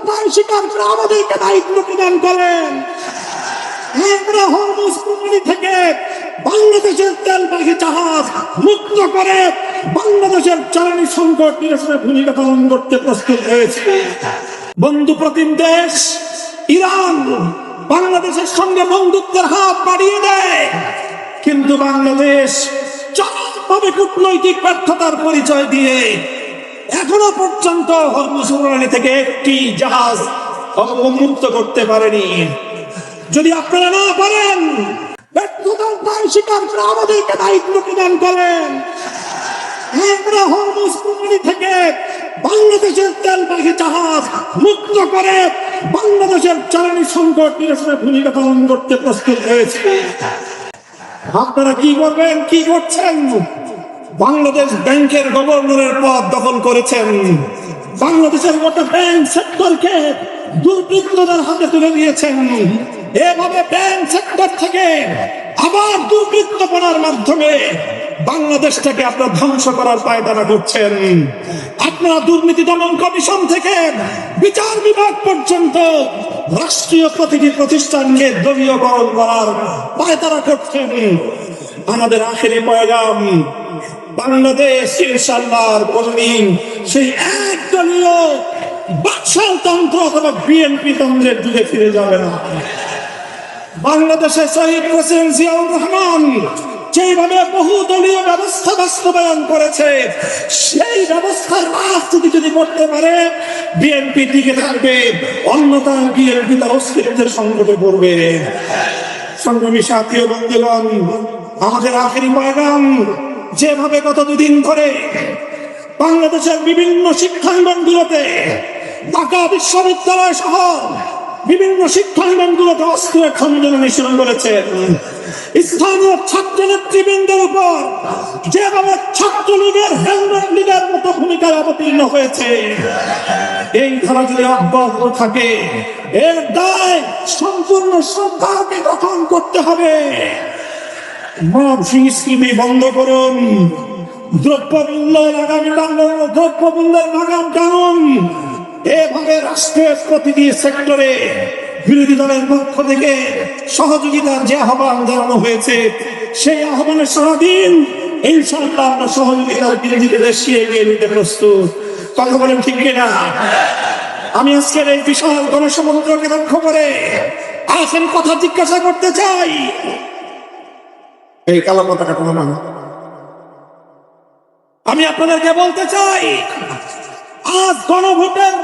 ব্যর্থতায় স্বীকার করে আমাদেরকে দায়িত্ব প্রদান করেন। আমরা হরমুজ প্রণালী থেকে বাংলাদেশের তেলবাহী জাহাজ মুক্ত করে বাংলাদেশের জ্বালানি সংকট নিরসনে ভূমিকা পালন করতে প্রস্তুত হয়েছে। বন্ধু প্রতিম দেশ ইরান বাংলাদেশের সঙ্গে বন্ধুত্বের হাত বাড়িয়ে দেয়, কিন্তু বাংলাদেশ চরমভাবে কূটনৈতিক ব্যর্থতার পরিচয় দিয়ে এখনো পর্যন্ত হরমুজ প্রণালী থেকে একটি জাহাজ মুক্ত করতে পারেনি। যদি আপনারা না পারেন, ব্যর্থতার দায় স্বীকার করে আমাদেরকে দায়িত্ব প্রদান করেন। আমরা হরমুজ প্রণালী থেকে বাংলাদেশের তেলবাহী জাহাজ মুক্ত করে বাংলাদেশের জ্বালানি সংকট নিরসনে ভূমিকা পালন করতে প্রস্তুত হয়েছে। আপনারা কি করবেন, কি করছেন? বাংলাদেশ ব্যাংকের গভর্নরের পদ দখল করেছেন। বাংলাদেশের গোটা ব্যাংক সেক্টরকে দুর্বৃত্তদের হাতে তুলে দিয়েছেন। এভাবে ব্যাংক সেক্টর থেকে আবার দুর্বৃত্তপনার মাধ্যমে বাংলাদেশটাকে আপনারা ধ্বংস করার পায়তারা করছেন। আপনারা দুর্নীতি দমন কমিশন থেকে বিচার বিভাগ পর্যন্ত রাষ্ট্রীয় প্রতিটি প্রতিষ্ঠানকে দলীয়করণ করার পায়তারা করছেন। আমাদের আখেরি পয়গাম, বাংলাদেশ ইনশাআল্লাহ কোনদিন সেই একদলীয় বাকশালতন্ত্র অথবা বিএনপি তন্ত্রের যুগে ফিরে যাবে না। বাংলাদেশের শহীদ প্রেসিডেন্ট জিয়াউর রহমান যেভাবে বহুদলীয় ব্যবস্থা বাস্তবায়ন করেছে, সেই ব্যবস্থার রাজনীতি যদি করতে পারে বিএনপি টিকে থাকবে, অন্যথায় বিএনপি তার অস্তিত্বের সংকটে পড়বে। সংগ্রামী সাথী ও বন্ধুগণ, আমাদের আখেরি পয়গাম, যেভাবে গত দুদিন ধরে বাংলাদেশের বিভিন্ন শিক্ষাঙ্গনগুলোতে, ঢাকা বিশ্ববিদ্যালয় সহ বিভিন্ন শিক্ষাঙ্গনগুলোতে অস্ত্রের খঞ্জন মিশ্রণ করেছেন, স্থানীয় ছাত্র নেতৃবৃন্দের উপর যেভাবে ছাত্রলীগের হেলমেট লীগের মতো ভূমিকায় অবতীর্ণ হয়েছে, এই ধারা যদি অব্যাহত থাকে, এর দায় সম্পূর্ণ সরকারকে গঠন করতে হবে। মব সংস্কৃতি বন্ধ করুন। দ্রব্যমূল্যের লাগাম টানুন। এভাবে রাষ্ট্রের প্রতিটি সেক্টরে বিরোধী দলের পক্ষ থেকে সহযোগিতার যে আহ্বান জানানো হয়েছে, সেই আহ্বানের সারাদিন ইনশাআল্লাহ আমরা সহযোগিতার বিরোধীদের এগিয়ে নিতে প্রস্তুত। কথা বলেন ঠিক কিনা? আমি আজকের এই বিশাল গণসমুদ্রকে লক্ষ্য করে এখন কথা জিজ্ঞাসা করতে চাই। এই কালো পতাকা কোনো মানে, আমি আপনাদেরকে বলতে চাই, আজ গণভোটের